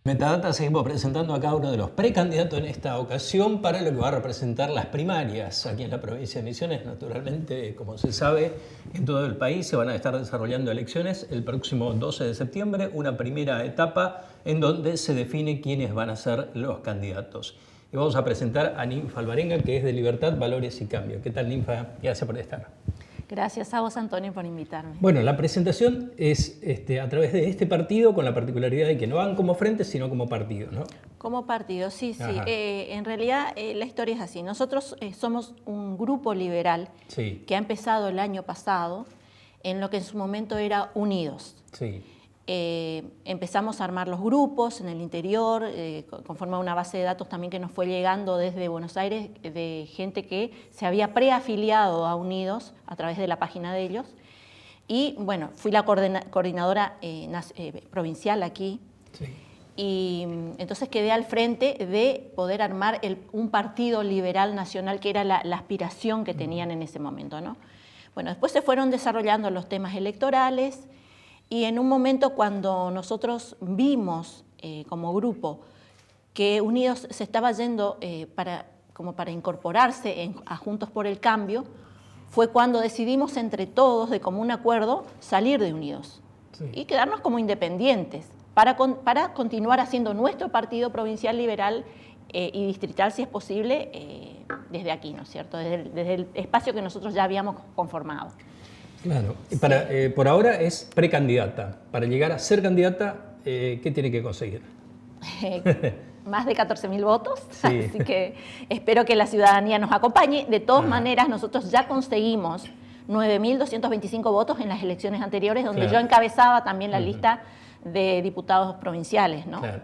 Metadata seguimos presentando a cada uno de los precandidatos en esta ocasión para lo que va a representar las primarias aquí en la provincia de Misiones. Naturalmente, como se sabe, en todo el país se van a estar desarrollando elecciones el próximo 12 de septiembre, una primera etapa en donde se define quiénes van a ser los candidatos. Y vamos a presentar a Ninfa Alvarenga, que es de Libertad, Valores y Cambio. ¿Qué tal, Ninfa? Gracias por estar. Gracias a vos, Antonio, por invitarme. Bueno, la presentación es a través de este partido, con la particularidad de que no van como frente, sino como partido, ¿no? Como partido, sí. En realidad, la historia es así. Nosotros somos un grupo liberal que ha empezado el año pasado en lo que en su momento era Unidos. Sí. Empezamos a armar los grupos en el interior, conforme a una base de datos también que nos fue llegando desde Buenos Aires, de gente que se había preafiliado a Unidos a través de la página de ellos. Y bueno, fui la coordinadora provincial aquí. Sí. Y entonces quedé al frente de poder armar un partido liberal nacional, que era la aspiración que tenían en ese momento, ¿no? Bueno, después se fueron desarrollando los temas electorales. Y en un momento cuando nosotros vimos como grupo que Unidos se estaba yendo como para incorporarse a Juntos por el Cambio, fue cuando decidimos entre todos, de común acuerdo, salir de Unidos y quedarnos como independientes para continuar haciendo nuestro partido provincial liberal y distrital, si es posible, desde aquí, ¿no es cierto? Desde el espacio que nosotros ya habíamos conformado. Claro. Por ahora es precandidata. Para llegar a ser candidata, ¿qué tiene que conseguir? Más de 14.000 votos, sí. Así que espero que la ciudadanía nos acompañe. De todas maneras, nosotros ya conseguimos 9.225 votos en las elecciones anteriores, donde yo encabezaba también la lista de diputados provinciales, ¿no? Claro.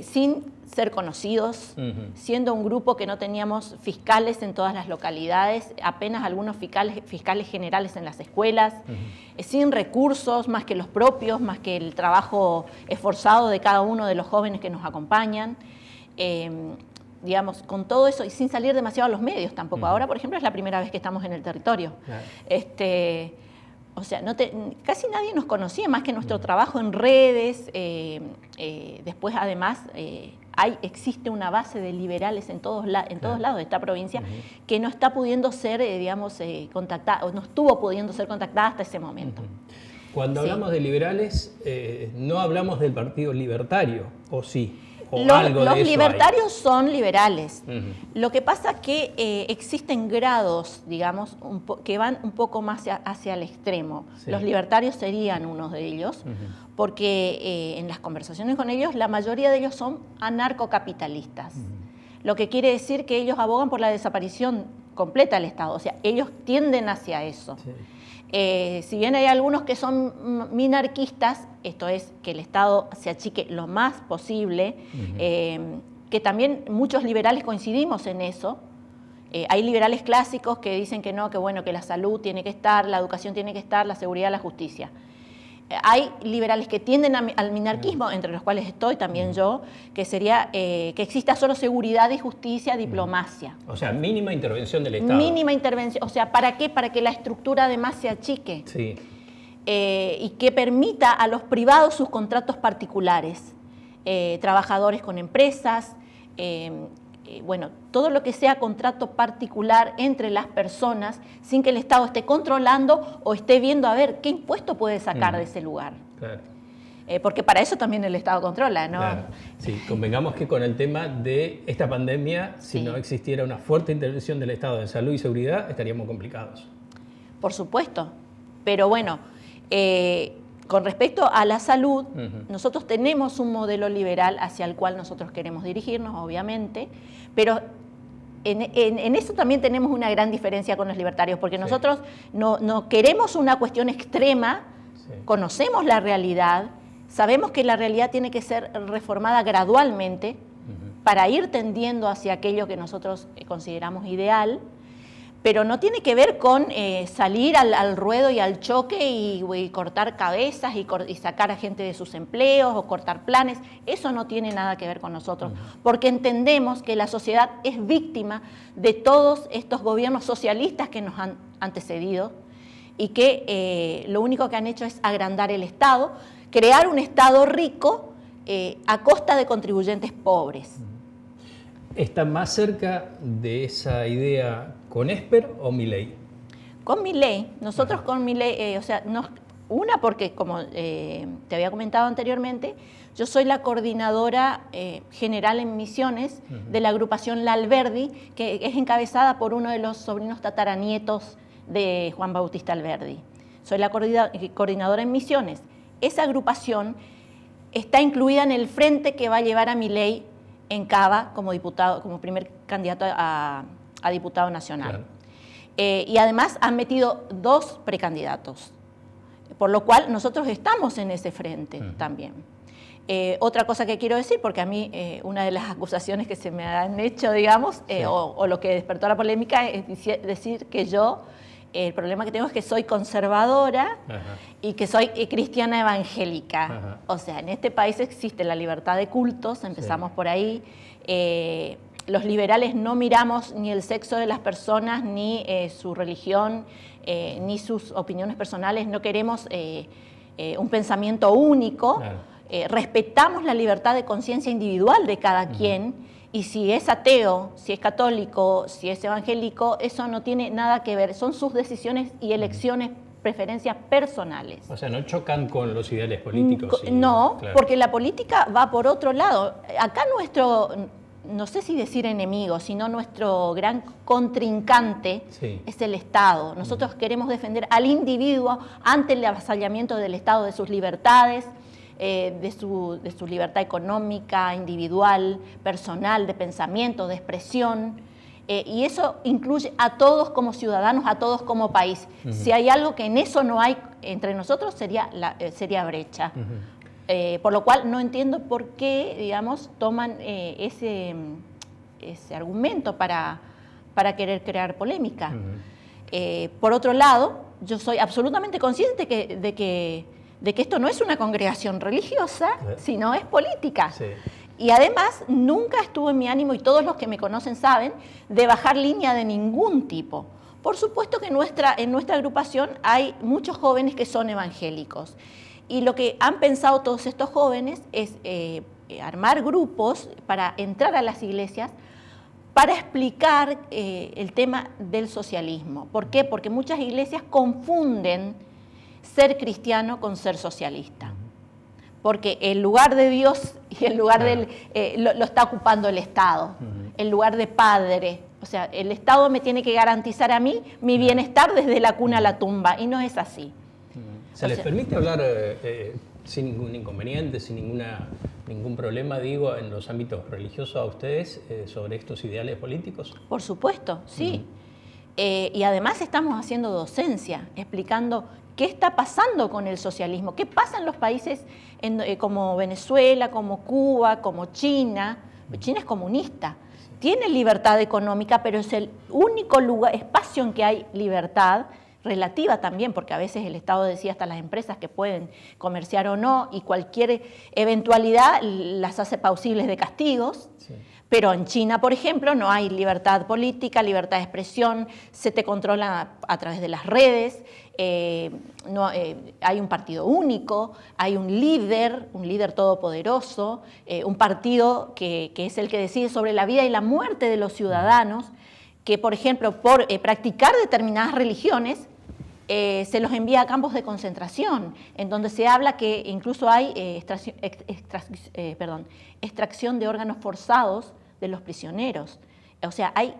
Sin ser conocidos, siendo un grupo que no teníamos fiscales en todas las localidades, apenas algunos fiscales generales en las escuelas, sin recursos más que los propios, más que el trabajo esforzado de cada uno de los jóvenes que nos acompañan, digamos, con todo eso y sin salir demasiado a los medios tampoco. Ahora, por ejemplo, es la primera vez que estamos en el territorio. Claro. O sea, casi nadie nos conocía más que nuestro trabajo en redes. Después, además, existe una base de liberales en todos lados de esta provincia que no está pudiendo ser, contactada, o no estuvo pudiendo ser contactada hasta ese momento. Cuando hablamos de liberales, no hablamos del Partido Libertario, ¿o sí? Los libertarios son liberales. Lo que pasa es que existen grados, digamos, que van un poco más hacia el extremo. Los libertarios serían unos de ellos, porque en las conversaciones con ellos, la mayoría de ellos son anarcocapitalistas. Lo que quiere decir que ellos abogan por la desaparición completa del Estado. O sea, ellos tienden hacia eso. Si bien hay algunos que son minarquistas, esto es, que el Estado se achique lo más posible, que también muchos liberales coincidimos en eso. Hay liberales clásicos que dicen que no, que bueno, que la salud tiene que estar, la educación tiene que estar, la seguridad, la justicia. Hay liberales que tienden al minarquismo, entre los cuales estoy también yo, que sería que exista solo seguridad y justicia, diplomacia. O sea, mínima intervención del Estado. Mínima intervención. O sea, ¿para qué? Para que la estructura además se achique. Sí. Y que permita a los privados sus contratos particulares, trabajadores con empresas, bueno, todo lo que sea contrato particular entre las personas sin que el Estado esté controlando o esté viendo a ver qué impuesto puede sacar de ese lugar. Claro. Porque para eso también el Estado controla, ¿no? Claro. Sí, convengamos que con el tema de esta pandemia, si no existiera una fuerte intervención del Estado en salud y seguridad, estaríamos complicados. Por supuesto, pero bueno, con respecto a la salud, nosotros tenemos un modelo liberal hacia el cual nosotros queremos dirigirnos, obviamente, pero en eso también tenemos una gran diferencia con los libertarios, porque nosotros no queremos una cuestión extrema, conocemos la realidad, sabemos que la realidad tiene que ser reformada gradualmente para ir tendiendo hacia aquello que nosotros consideramos ideal, pero no tiene que ver con salir al ruedo y al choque y cortar cabezas y sacar a gente de sus empleos o cortar planes. Eso no tiene nada que ver con nosotros, porque entendemos que la sociedad es víctima de todos estos gobiernos socialistas que nos han antecedido y que lo único que han hecho es agrandar el Estado, crear un Estado rico a costa de contribuyentes pobres. ¿Está más cerca de esa idea con Esper o Milei? Con Milei, nosotros con Milei, o sea, porque como te había comentado anteriormente, yo soy la coordinadora general en Misiones de la agrupación La Alberdi, que es encabezada por uno de los sobrinos tataranietos de Juan Bautista Alberdi. Soy la coordinadora en Misiones. Esa agrupación está incluida en el frente que va a llevar a Milei en Cava como diputado, como primer candidato a diputado nacional. Claro. Y además han metido 2 precandidatos, por lo cual nosotros estamos en ese frente también. Otra cosa que quiero decir, porque a mí una de las acusaciones que se me han hecho, digamos, o lo que despertó la polémica es decir que yo, el problema que tengo es que soy conservadora y que soy cristiana evangélica. O sea, en este país existe la libertad de cultos, empezamos por ahí. Los liberales no miramos ni el sexo de las personas, ni su religión, ni sus opiniones personales, no queremos un pensamiento único. Claro. Respetamos la libertad de conciencia individual de cada quien, y si es ateo, si es católico, si es evangélico, eso no tiene nada que ver, son sus decisiones y elecciones, preferencias personales. O sea, no chocan con los ideales políticos. No, claro. Porque la política va por otro lado. Acá no sé si decir enemigo, sino nuestro gran contrincante es el Estado. Nosotros queremos defender al individuo ante el avasallamiento del Estado de sus libertades, de su libertad económica, individual, personal, de pensamiento, de expresión, y eso incluye a todos como ciudadanos, a todos como país. Si hay algo que en eso no hay entre nosotros, sería brecha. Por lo cual no entiendo por qué, digamos, toman ese argumento para querer crear polémica. Por otro lado, yo soy absolutamente consciente de que esto no es una congregación religiosa, sino es política. Sí. Y además, nunca estuvo en mi ánimo, y todos los que me conocen saben, de bajar línea de ningún tipo. Por supuesto que en nuestra agrupación hay muchos jóvenes que son evangélicos. Y lo que han pensado todos estos jóvenes es armar grupos para entrar a las iglesias para explicar el tema del socialismo. ¿Por qué? Porque muchas iglesias confunden ser cristiano con ser socialista. Porque el lugar de Dios y el lugar lo está ocupando el Estado, el lugar de padre. O sea, el Estado me tiene que garantizar a mí mi bienestar desde la cuna a la tumba, y no es así. ¿Se les permite hablar sin ningún inconveniente, sin ningún problema, digo, en los ámbitos religiosos a ustedes sobre estos ideales políticos? Por supuesto, sí. Y además estamos haciendo docencia, explicando qué está pasando con el socialismo, qué pasa en los países como Venezuela, como Cuba, como China. China es comunista, tiene libertad económica, pero es el único espacio en que hay libertad relativa también, porque a veces el Estado decía hasta las empresas que pueden comerciar o no, y cualquier eventualidad las hace pausibles de castigos. Sí. Pero en China, por ejemplo, no hay libertad política, libertad de expresión, se te controla a través de las redes, hay un partido único, hay un líder todopoderoso, un partido que es el que decide sobre la vida y la muerte de los ciudadanos, que, por ejemplo, por practicar determinadas religiones, se los envía a campos de concentración, en donde se habla que incluso hay extracción de órganos forzados de los prisioneros. O sea, hay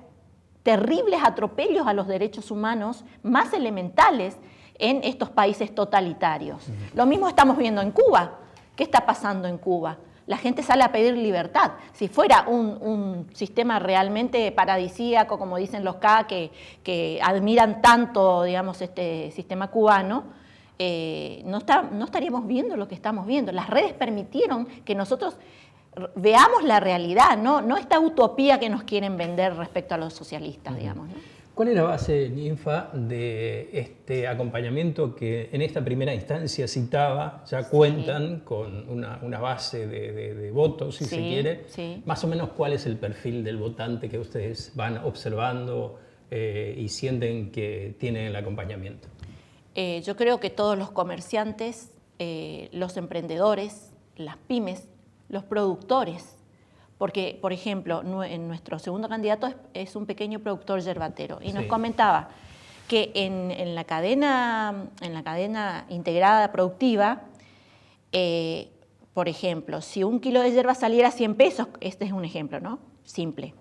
terribles atropellos a los derechos humanos más elementales en estos países totalitarios. Lo mismo estamos viendo en Cuba. ¿Qué está pasando en Cuba? La gente sale a pedir libertad. Si fuera un sistema realmente paradisíaco, como dicen los que admiran tanto, digamos, este sistema cubano, no estaríamos viendo lo que estamos viendo. Las redes permitieron que nosotros veamos la realidad, no esta utopía que nos quieren vender respecto a los socialistas, digamos, ¿no? ¿Cuál es la base, Ninfa, de este acompañamiento que en esta primera instancia citaba? Ya cuentan con una base de votos, si se quiere. Sí. Más o menos, ¿cuál es el perfil del votante que ustedes van observando y sienten que tienen el acompañamiento? Yo creo que todos los comerciantes, los emprendedores, las pymes, los productores. Porque, por ejemplo, en nuestro segundo candidato es un pequeño productor yerbatero y nos comentaba que en la cadena integrada productiva, por ejemplo, si un kilo de yerba saliera a 100 pesos, este es un ejemplo, ¿no? Simple.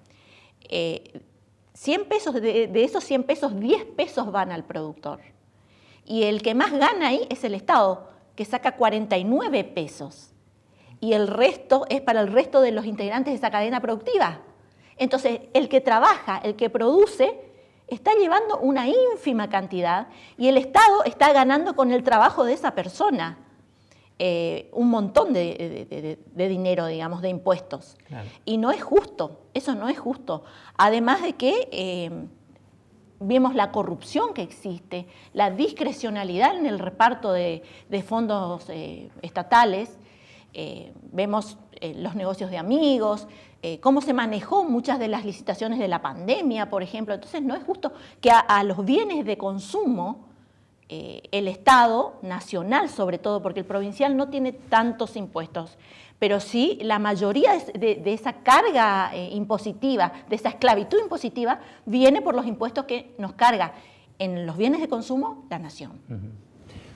100 pesos, de esos 100 pesos, 10 pesos van al productor. Y el que más gana ahí es el Estado, que saca 49 pesos. Y el resto es para el resto de los integrantes de esa cadena productiva. Entonces, el que trabaja, el que produce, está llevando una ínfima cantidad y el Estado está ganando con el trabajo de esa persona un montón de dinero, digamos, de impuestos. Claro. Y no es justo, eso no es justo. Además de que vemos la corrupción que existe, la discrecionalidad en el reparto de fondos estatales, vemos los negocios de amigos, cómo se manejó muchas de las licitaciones de la pandemia, por ejemplo. Entonces no es justo que a los bienes de consumo el Estado nacional, sobre todo, porque el provincial no tiene tantos impuestos, pero sí la mayoría de esa carga impositiva, de esa esclavitud impositiva, viene por los impuestos que nos carga en los bienes de consumo la nación.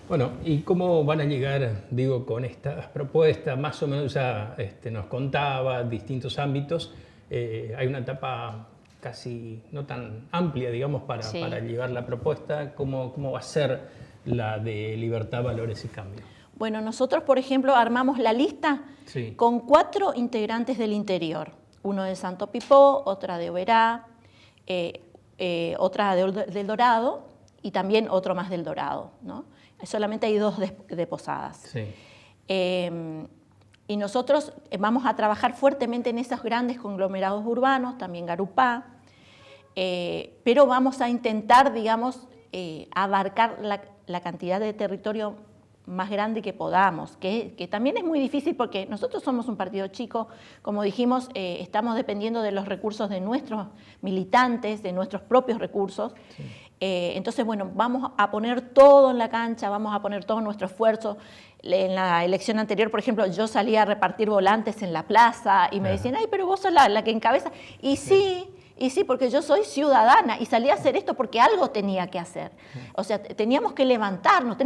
Bueno, ¿y cómo van a llegar, digo, con estas propuestas? Más o menos ya nos contaba distintos ámbitos. Hay una etapa casi no tan amplia, digamos, para llevar la propuesta. ¿Cómo va a ser la de Libertad, Valores y Cambio? Bueno, nosotros, por ejemplo, armamos la lista con 4 integrantes del interior. Uno de Santo Pipó, otra de Oberá, otra del Dorado y también otro más del Dorado, ¿no? Solamente hay 2 de Posadas. Sí. Y nosotros vamos a trabajar fuertemente en esos grandes conglomerados urbanos, también Garupá, pero vamos a intentar, digamos, abarcar la cantidad de territorio más grande que podamos, que también es muy difícil porque nosotros somos un partido chico, como dijimos, estamos dependiendo de los recursos de nuestros militantes, de nuestros propios recursos. Sí. Entonces, bueno, vamos a poner todo en la cancha, vamos a poner todo nuestro esfuerzo. En la elección anterior, por ejemplo, yo salía a repartir volantes en la plaza y me decían, ay, pero vos sos la que encabeza. Y sí, porque yo soy ciudadana y salí a hacer esto porque algo tenía que hacer. O sea, tenemos que levantarnos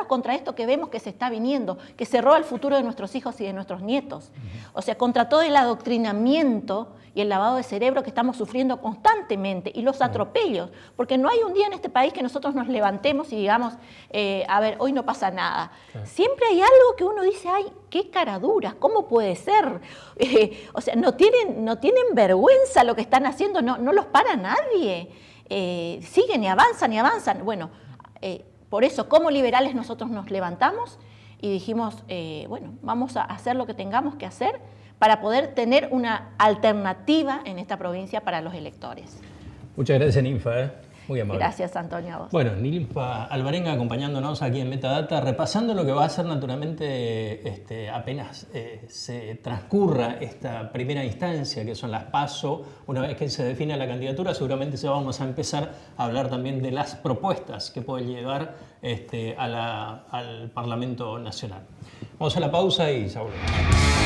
contra esto que vemos que se está viniendo, que se roba el futuro de nuestros hijos y de nuestros nietos. O sea, contra todo el adoctrinamiento y el lavado de cerebro que estamos sufriendo constantemente y los atropellos, porque no hay un día en este país que nosotros nos levantemos y digamos, a ver, hoy no pasa nada. Siempre hay algo que uno dice, ay, qué caraduras, ¿cómo puede ser? O sea, no tienen vergüenza lo que están haciendo, no los para nadie. Siguen y avanzan. Bueno, por eso, como liberales nosotros nos levantamos y dijimos, bueno, vamos a hacer lo que tengamos que hacer para poder tener una alternativa en esta provincia para los electores. Muchas gracias, Ninfa. Muy amable. Gracias, Antonio, a vos. Bueno, Ninfa Alvarenga acompañándonos aquí en Metadata, repasando lo que va a ser naturalmente apenas se transcurra esta primera instancia, que son las PASO. Una vez que se define la candidatura, seguramente vamos a empezar a hablar también de las propuestas que pueden llevar al Parlamento Nacional. Vamos a la pausa y ya volvemos.